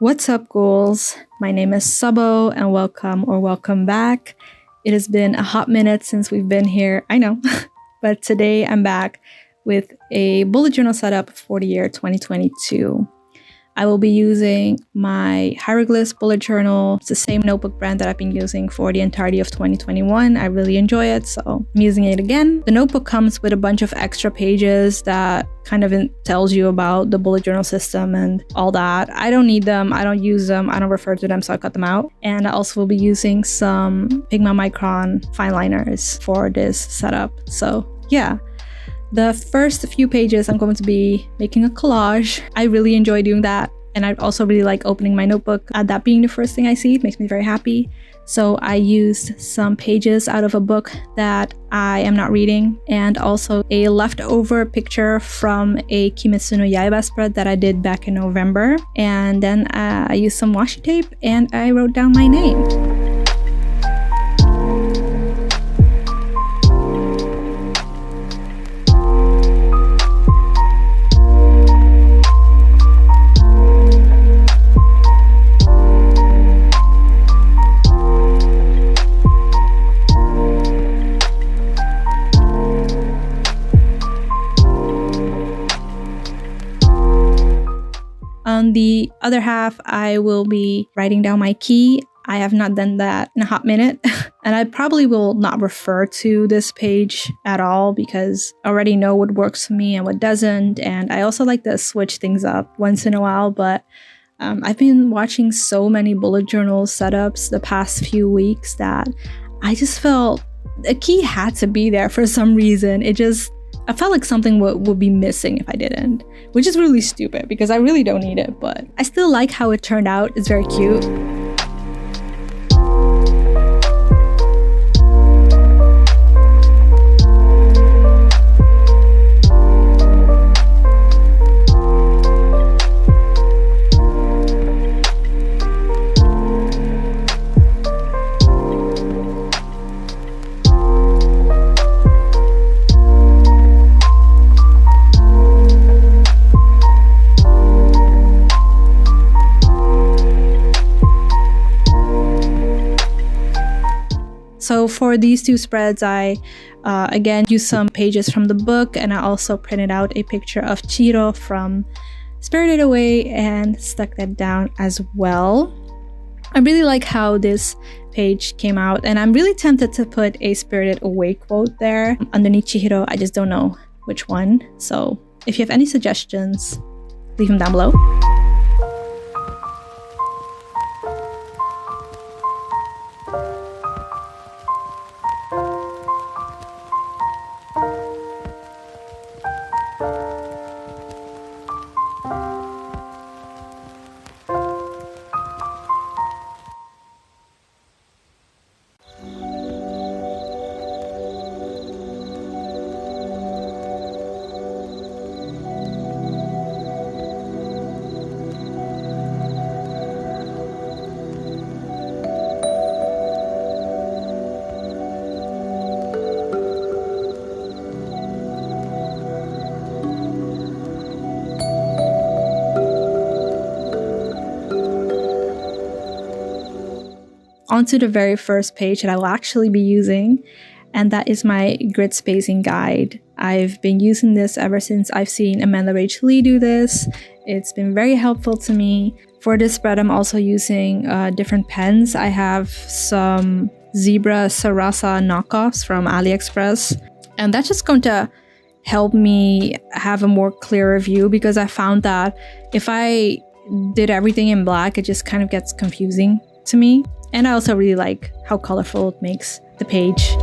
What's up, ghouls? My name is Sabo, and welcome back. It has been a hot minute since we've been here, I know, but today I'm back with a bullet journal setup for the year 2022. I will be using my Hieroglyps bullet journal. It's the same notebook brand that I've been using for the entirety of 2021. I really enjoy it, so I'm using it again. The notebook comes with a bunch of extra pages that kind of tells you about the bullet journal system and all that. I don't need them, I don't use them, I don't refer to them, so I cut them out. And I also will be using some Pigma Micron Fineliners for this setup. So yeah. The first few pages, I'm going to be making a collage. I really enjoy doing that. And I also really like opening my notebook. That being the first thing I see, it makes me very happy. So I used some pages out of a book that I am not reading, and also a leftover picture from a Kimetsu no Yaiba spread that I did back in November. And then I used some washi tape and I wrote down my name. On the other half, I will be writing down my key. I have not done that in a hot minute, and I probably will not refer to this page at all because I already know what works for me and what doesn't, and I also like to switch things up once in a while, but I've been watching so many bullet journal setups the past few weeks that I just felt a key had to be there for some reason. I felt like something would be missing if I didn't, which is really stupid because I really don't need it, but I still like how it turned out. It's very cute. So for these two spreads, I again used some pages from the book, and I also printed out a picture of Chiro from Spirited Away and stuck that down as well. I really like how this page came out, and I'm really tempted to put a Spirited Away quote there underneath Chihiro. I just don't know which one. So if you have any suggestions, leave them down below. Onto the very first page that I will actually be using, and that is my grid spacing guide. I've been using this ever since I've seen Amanda Rachel Lee do this. It's been very helpful to me. For this spread, I'm also using different pens. I have some Zebra Sarasa knockoffs from AliExpress, and that's just going to help me have a more clearer view because I found that if I did everything in black, it just kind of gets confusing to me. And I also really like how colorful it makes the page.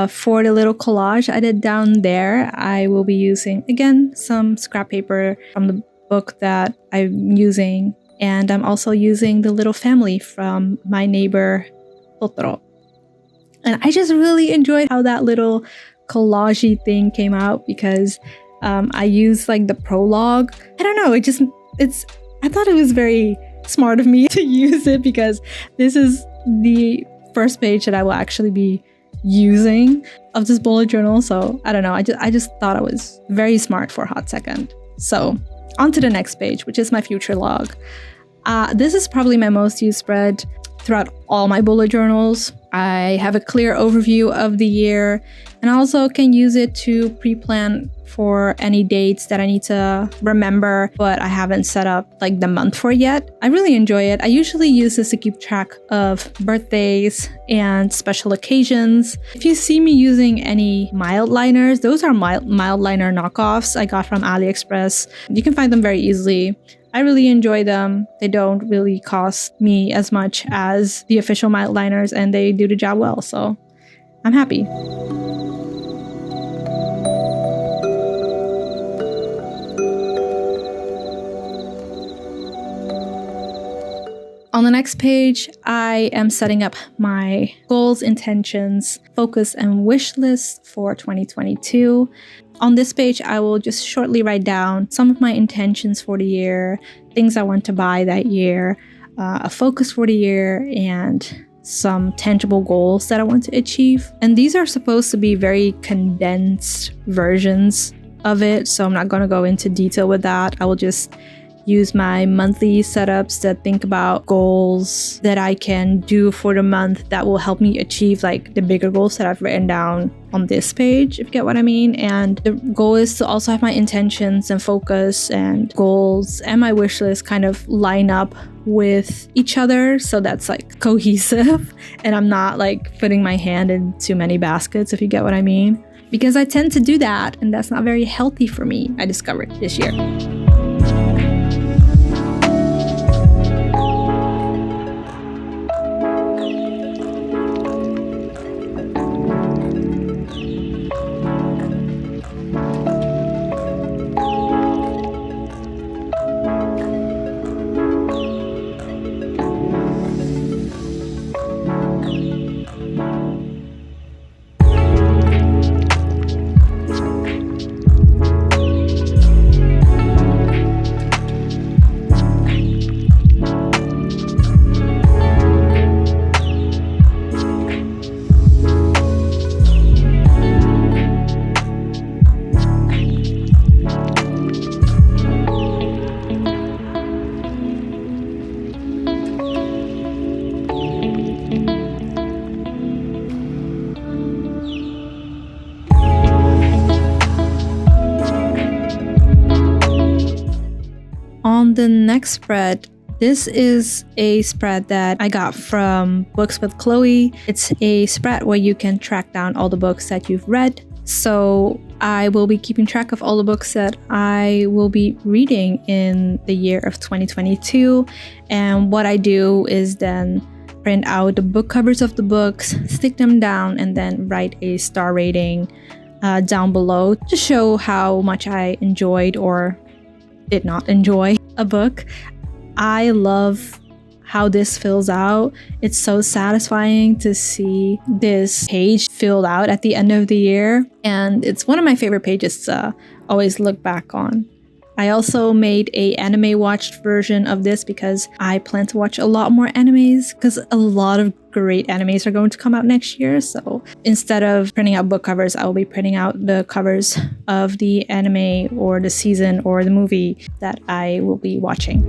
For the little collage I did down there, I will be using, again, some scrap paper from the book that I'm using. And I'm also using the little family from my neighbor, Totoro. And I just really enjoyed how that little collage-y thing came out because I used like the prologue. I don't know, I thought it was very smart of me to use it because this is the first page that I will actually be using of this bullet journal. So I don't know, I just thought it was very smart for a hot second. So on to the next page, which is my future log. This is probably my most used spread throughout all my bullet journals. I have a clear overview of the year, and I also can use it to pre-plan for any dates that I need to remember, but I haven't set up like the month for yet. I really enjoy it. I usually use this to keep track of birthdays and special occasions. If you see me using any Mildliners, those are Mildliner Knockoffs I got from AliExpress. You can find them very easily. I really enjoy them. They don't really cost me as much as the official Mildliners, and they do the job well, so I'm happy. On the next page, I am setting up my goals, intentions, focus, and wish list for 2022. On this page, I will just shortly write down some of my intentions for the year, things I want to buy that year, a focus for the year, and some tangible goals that I want to achieve. And these are supposed to be very condensed versions of it, so I'm not going to go into detail with that. I will just use my monthly setups to think about goals that I can do for the month that will help me achieve like the bigger goals that I've written down on this page, if you get what I mean. And the goal is to also have my intentions and focus and goals and my wish list kind of line up with each other, so that's like cohesive and I'm not like putting my hand in too many baskets, if you get what I mean, because I tend to do that and that's not very healthy for me, I discovered this year. On the next spread, this is a spread that I got from Books with Chloe. It's a spread where you can track down all the books that you've read. So I will be keeping track of all the books that I will be reading in the year of 2022. And what I do is then print out the book covers of the books, stick them down, and then write a star rating down below to show how much I enjoyed or did not enjoy a book. I love how this fills out. It's so satisfying to see this page filled out at the end of the year, and it's one of my favorite pages to always look back on. I also made a anime watched version of this because I plan to watch a lot more animes because a lot of great animes are going to come out next year. So instead of printing out book covers, I will be printing out the covers of the anime or the season or the movie that I will be watching.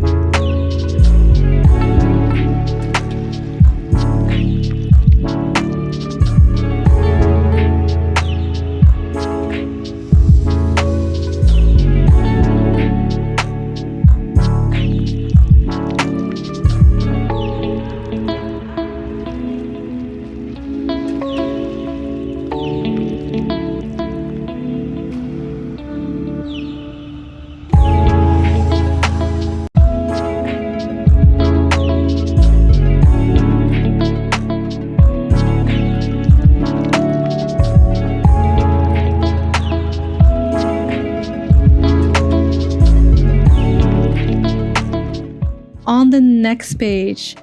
on the next page,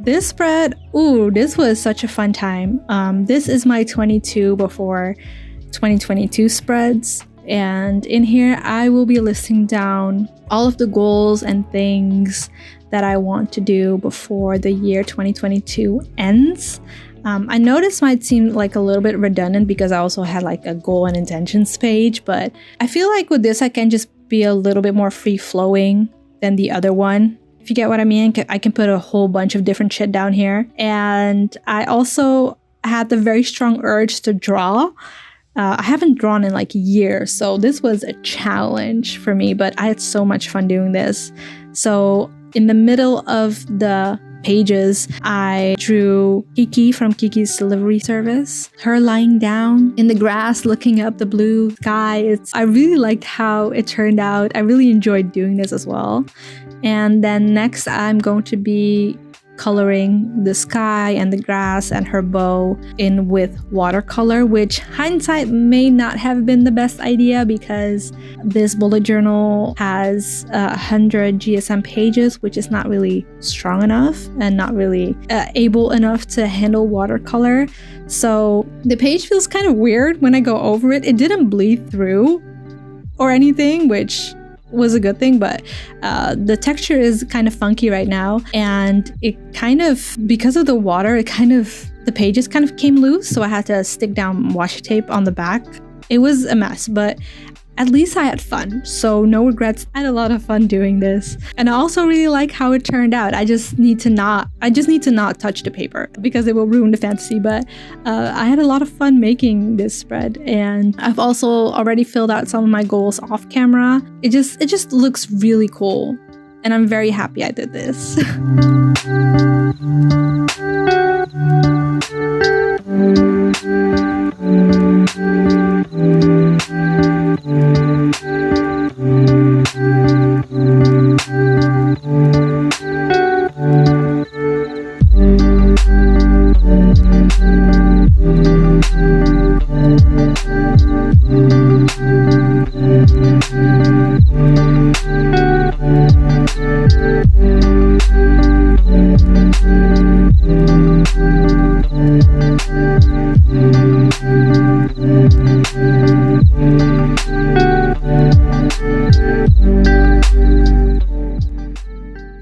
this spread, ooh, this was such a fun time. This is my 22 before 2022 spreads. And in here, I will be listing down all of the goals and things that I want to do before the year 2022 ends. I know this might seem like a little bit redundant because I also had like a goal and intentions page, but I feel like with this, I can just be a little bit more free-flowing than the other one. If you get what I mean, I can put a whole bunch of different shit down here. And I also had the very strong urge to draw. I haven't drawn in like years, so this was a challenge for me, but I had so much fun doing this. So in the middle of the pages, I drew Kiki from Kiki's Delivery Service. Her lying down in the grass looking up the blue sky. I really liked how it turned out. I really enjoyed doing this as well. And then next, I'm going to be coloring the sky and the grass and her bow in with watercolor, which hindsight may not have been the best idea because this bullet journal has 100 GSM pages, which is not really strong enough and not really able enough to handle watercolor. So the page feels kind of weird when I go over it. It didn't bleed through or anything, which was a good thing, but the texture is kind of funky right now, and it kind of, because of the water, the pages kind of came loose, so I had to stick down washi tape on the back. It was a mess, but at least I had fun, so no regrets. I had a lot of fun doing this, and I also really like how it turned out. I just need to not touch the paper because it will ruin the fantasy, but I had a lot of fun making this spread, and I've also already filled out some of my goals off camera. It just looks really cool, and I'm very happy I did this.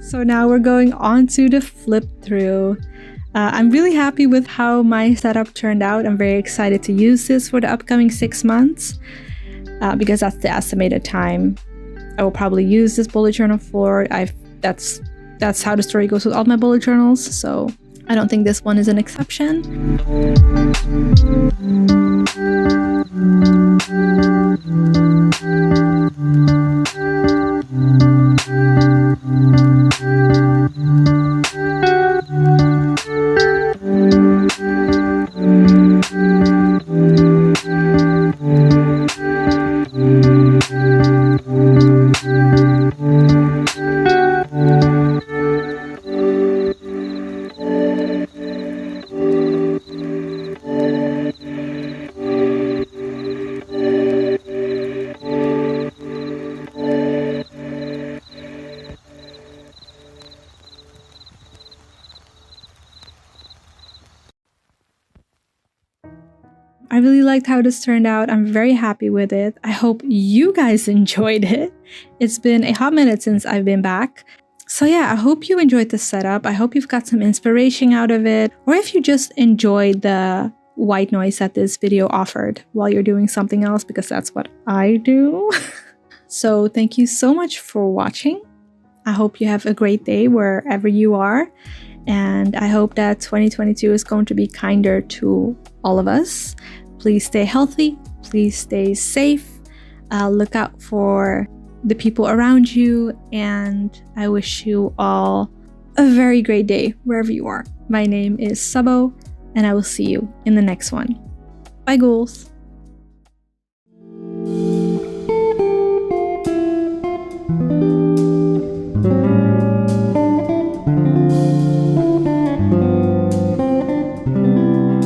So now we're going on to the flip through. I'm really happy with how my setup turned out. I'm very excited to use this for the upcoming 6 months because that's the estimated time I will probably use this bullet journal for. That's how the story goes with all my bullet journals, so I don't think this one is an exception. I really liked how this turned out. I'm very happy with it. I hope you guys enjoyed it. It's been a hot minute since I've been back. So yeah, I hope you enjoyed the setup. I hope you've got some inspiration out of it. Or if you just enjoyed the white noise that this video offered while you're doing something else, because that's what I do. So thank you so much for watching. I hope you have a great day wherever you are. And I hope that 2022 is going to be kinder to all of us. Please stay healthy. Please stay safe. Look out for the people around you. And I wish you all a very great day wherever you are. My name is Sabo, and I will see you in the next one. Bye, ghouls.